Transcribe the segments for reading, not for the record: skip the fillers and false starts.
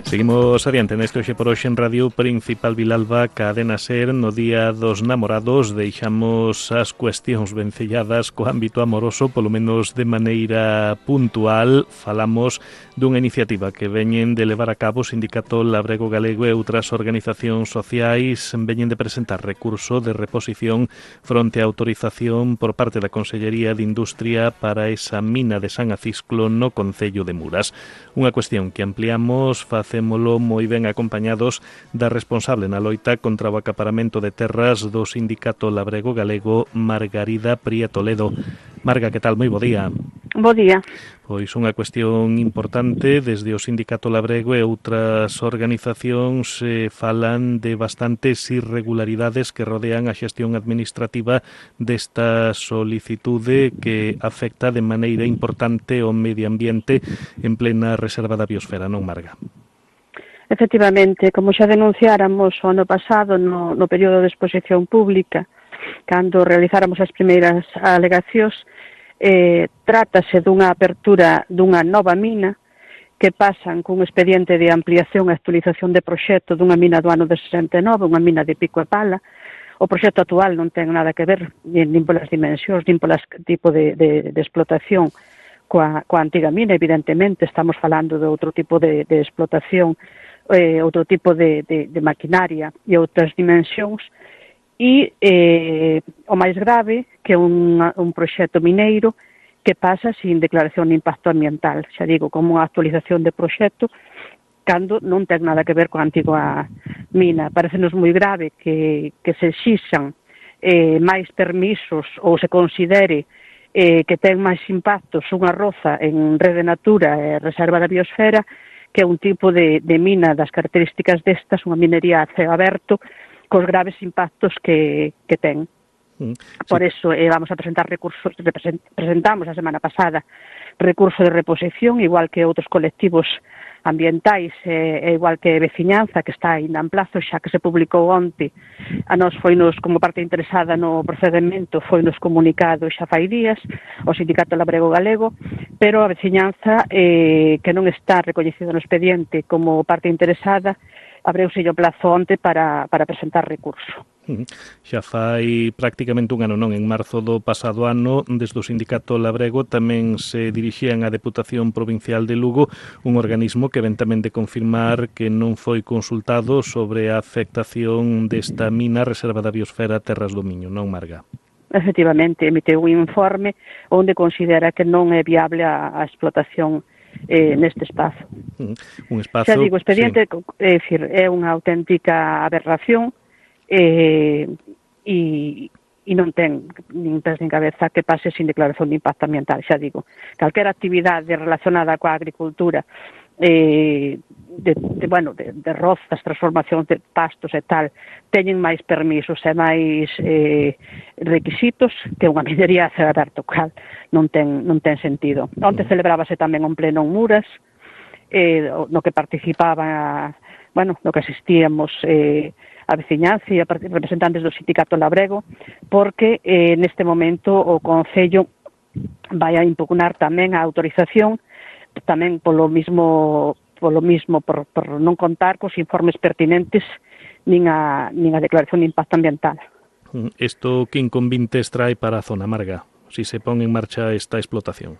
Seguimos adiante neste Hoxe por Hoxe en Radio Principal Vilalba, Cadena Ser. No Día dos Namorados deixamos as cuestións vencelladas co ámbito amoroso, polo menos de maneira puntual. Falamos dunha iniciativa que veñen de levar a cabo o Sindicato Labrego Galego e outras organizacións sociais. Veñen de presentar recurso de reposición fronte á autorización por parte da Consellería de Industria para esa mina de San Acisclo no concello de Muras. Unha cuestión que ampliamos, facémolo moi ben acompañados da responsable na loita contra o acaparamento de terras do Sindicato Labrego Galego, Margarida Pría Toledo. Marga, que tal? Moi bo día. Bo día. Pois unha cuestión importante, desde o Sindicato Labrego e outras organizacións falan de bastantes irregularidades que rodean a xestión administrativa desta solicitude que afecta de maneira importante o medio ambiente en plena reserva da biosfera, non, Marga? Efectivamente, como xa denunciáramos o ano pasado no período de exposición pública, cando realizáramos as primeiras alegacións, trátase dunha apertura dunha nova mina que pasan cun expediente de ampliación e actualización de proxecto dunha mina do ano de 69, unha mina de pico e pala. O proxecto actual non ten nada que ver nin polas dimensións, nin polas tipo de explotación coa antiga mina. Evidentemente estamos falando de outro tipo de explotación, outro tipo de maquinaria e outras dimensións. E o máis grave que un proxecto mineiro que pasa sin declaración de impacto ambiental, xa digo, como unha actualización de proxecto, cando non ten nada que ver coa antigua mina. Parecenos moi grave que se exixan máis permisos ou se considere que ten máis impactos unha roza en Rede Natura e Reserva da Biosfera que un tipo de mina das características destas, unha minería a ceo aberto, cos graves impactos que ten. Por eso vamos a presentar recursos, presentamos a semana pasada recurso de reposición, igual que outros colectivos ambientais, igual que veciñanza, que está ainda en plazo, xa que se publicou onte. A nós foinos, como parte interesada no procedimento, foinos comunicado xa fai días, o Sindicato Labrego Galego, pero a veciñanza que non está recoñecido no expediente como parte interesada, abreuse o plazo onte para presentar recurso. Xa fai prácticamente un ano, non? En marzo do pasado ano, desde o Sindicato Labrego tamén se dirixían á Deputación Provincial de Lugo, un organismo que ven tamén de confirmar que non foi consultado sobre a afectación desta mina Reserva da Biosfera Terras do Miño, non, Marga? Efectivamente, emiteu un informe onde considera que non é viable a explotación neste espazo. Un espazo... Xa digo, o expediente sí. É unha auténtica aberración, e non ten nin pés nin cabeza que pase sin declaración de impacto ambiental. Xa digo, calquera actividade relacionada coa agricultura, de rozas, transformacións de pastos e tal, teñen máis permisos e máis requisitos que unha minería a ceo aberto, cal non ten sentido. Onte celebrábase tamén un pleno en Muras, no que participaban, no que asistíamos a veciñanza e a representantes do Sindicato Labrego, porque neste momento o Concello vai a impugnar tamén a autorización, tamén por non contar cos informes pertinentes nin a declaración de impacto ambiental. Isto que inconvenientes trae para a zona, Marga, si se pon en marcha esta explotación?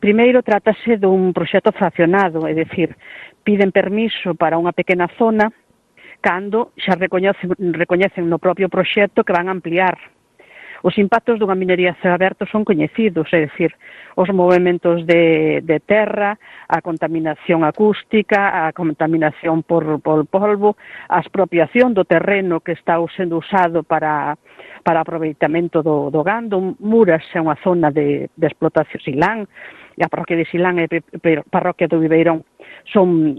Primeiro, trátase dun proxecto fraccionado, é dicir, piden permiso para unha pequena zona cando xa recoñecen no propio proxecto que van a ampliar. Os impactos dunha minería a ceo aberto son coñecidos, é dicir, os movementos de terra, a contaminación acústica, a contaminación por polvo, a expropiación do terreno que está sendo usado para aproveitamento do gando. Muras é unha zona de explotación. Silán, e a parroquia de Silán e a parroquia do Viveirón son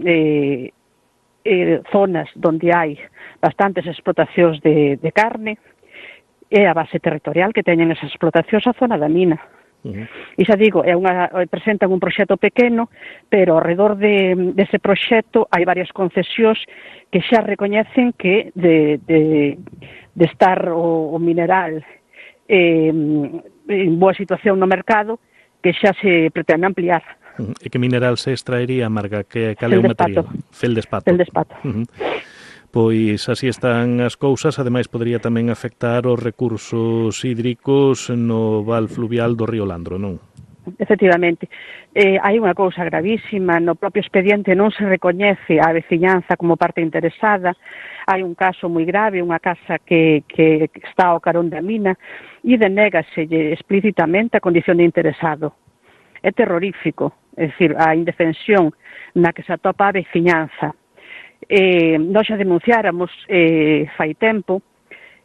zonas onde hai bastantes explotacións de carne, é a base territorial que teñen esas explotacións a zona da mina. E xa digo, presentan un proxecto pequeno, pero ao redor dese proxecto hai varias concesións que xa recoñecen que de estar o mineral en boa situación no mercado, que xa se pretende ampliar. E que mineral se extraería, Marga? Cal é o material? Feldespato. Feldespato. Pois así están as cousas, ademais podría tamén afectar os recursos hídricos no val fluvial do río Landro, non? Efectivamente. Hai unha cousa gravísima, no propio expediente non se recoñece a veciñanza como parte interesada, hai un caso moi grave, unha casa que está ao carón da mina e denégaselle explícitamente a condición de interesado. É terrorífico, é dicir, a indefensión na que se atopa a veciñanza. Nós xa denunciáramos fai tempo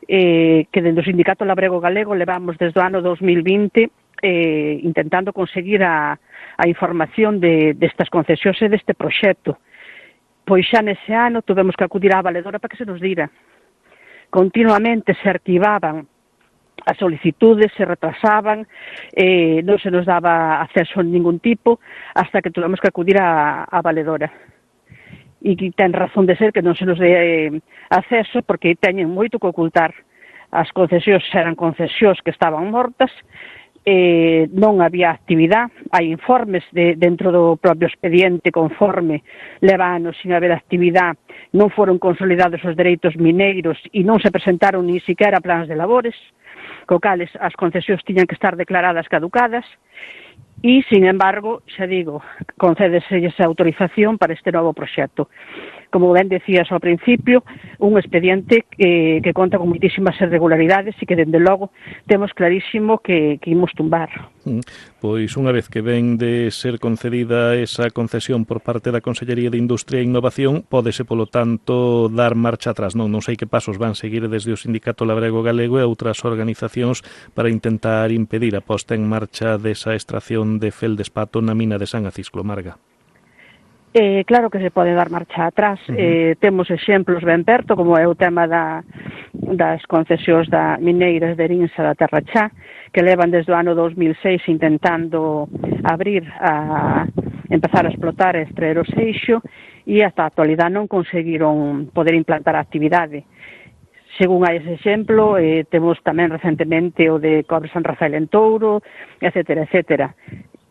que dende o Sindicato Labrego Galego levamos desde o ano 2020 intentando conseguir a información destas concesións e deste proxecto. Pois xa nese ano tuvemos que acudir á valedora para que se nos dira. Continuamente se arquivaban as solicitudes, se retrasaban, non se nos daba acceso a ningún tipo, hasta que tuvemos que acudir á valedora. E ten razón de ser que non se nos dé acceso porque teñen moito que ocultar. As concesións eran concesións que estaban mortas, non había actividade, hai informes dentro do propio expediente conforme leva anos sin haber actividade, non foron consolidados os dereitos mineiros e non se presentaron ni siquiera plans de labores, co cales as concesións tiñan que estar declaradas caducadas e, sin embargo, xa digo, concédese esa autorización para este novo proxecto. Como ben decías ao principio, un expediente que conta con moitísimas irregularidades e que, dende logo, temos clarísimo que imos tumbar. Pois unha vez que ven de ser concedida esa concesión por parte da Consellería de Industria e Innovación, pódese, polo tanto, dar marcha atrás, non? Non sei que pasos van seguir desde o Sindicato Labrego Galego e outras organizacións para intentar impedir a posta en marcha desa extracción de feldespato na mina de San Acisclo, Marga. Claro que se pode dar marcha atrás. Temos exemplos ben perto, como é o tema das concesións da mineiras de Erinsa da Terra Chá, que levan desde o ano 2006 intentando empezar a explotar e extraer o seixo, e ata a actualidade non conseguiron poder implantar a actividade. Según hai ese exemplo, temos tamén recentemente o de Cobre San Rafael en Touro, etcétera, etcétera.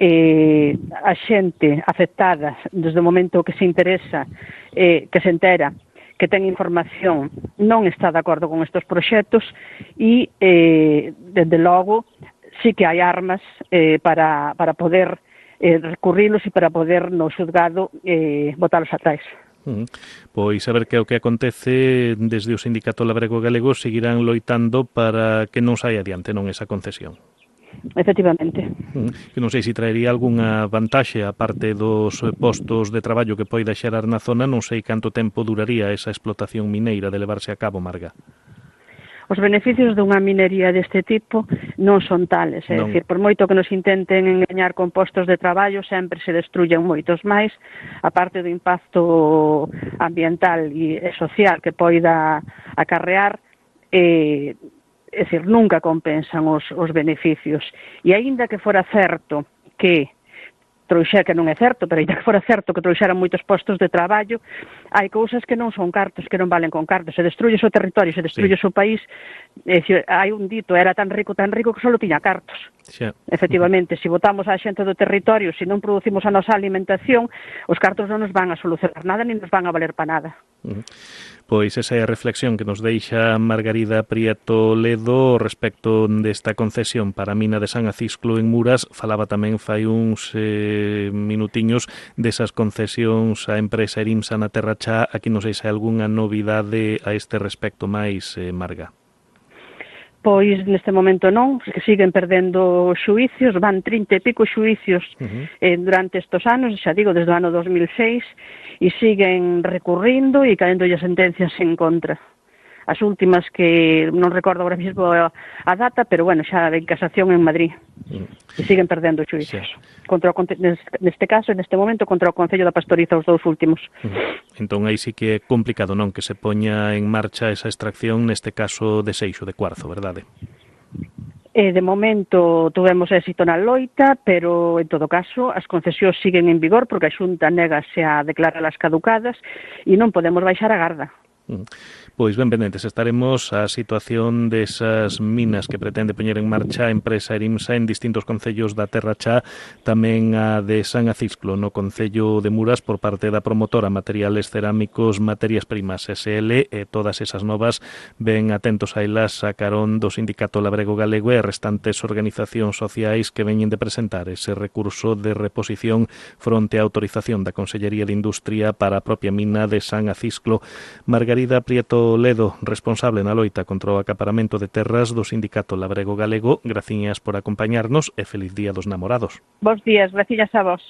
A xente afectada desde o momento que se interesa, que se entera, que ten información, non está de acordo con estes proxectos e, desde logo, sí que hai armas para poder recurrilos e para poder no xuzgado botalos atrás. Pois a ver que é o que acontece. Desde o Sindicato Labrego Galego seguirán loitando para que non saia adiante non esa concesión. Efectivamente. Que non sei se traería algunha vantaxe a parte dos postos de traballo que poida xerar na zona. Non sei canto tempo duraría esa explotación mineira de levarse a cabo, Marga. Os beneficios dunha minería deste tipo non son tales, é dicir, por moito que nos intenten engañar con postos de traballo, sempre se destruyen moitos máis, a parte do impacto ambiental e social que poida acarrear, é dicir, nunca compensan os beneficios. E aínda que fora certo que non é certo, pero aínda que fora certo que trouxeran moitos postos de traballo, hai cousas que non son cartos, que non valen con cartos. Se destruye o territorio, se destruye o país, hai un dito, era tan rico que só tiña cartos. Efectivamente, se votamos a xente do territorio, se non producimos a nosa alimentación, os cartos non nos van a solucionar nada, nin nos van a valer para nada. Pois esa é a reflexión que nos deixa Margarida Prieto Ledo respecto desta concesión para a mina de San Acisclo en Muras. Falaba tamén fai uns minutiños desas concesións á empresa Erimsa na Terra Chá. Aquí non sei se hai algunha novidade a este respecto máis, Marga. Pois neste momento non, que siguen perdendo xuicios, van 30 e pico xuicios durante estes anos, xa digo, desde o ano 2006, e siguen recurrindo e caéndolle sentencias en contra. As últimas que non recordo agora mesmo a data, pero bueno, xa en casación en Madrid. E siguen perdendo xuicios. Neste caso, neste momento, contra o Concello da Pastoriza, os dous últimos. Entón aí sí que é complicado, non, que se poña en marcha esa extracción, neste caso de seixo, de cuarzo, verdade? De momento tuvemos éxito na loita, pero en todo caso as concesións siguen en vigor porque a Xunta négase a declaralas caducadas e non podemos baixar a garda. Pois ben pendentes estaremos a situación desas minas que pretende poñer en marcha a empresa Erimsa en distintos concellos da Terra Chá, tamén a de San Acisclo no concello de Muras por parte da promotora Materiales Cerámicos Materias Primas SL, e todas esas novas ben atentos a elas a carón do Sindicato Labrego Galego e restantes organizacións sociais que veñen de presentar ese recurso de reposición fronte á autorización da Consellería de Industria para a propia mina de San Acisclo. Margarida Prieto Ledo, responsable na loita contra o acaparamento de terras do Sindicato Labrego Galego, graciñas por acompañarnos e feliz Día dos Namorados. Bos días, graciñas a vos.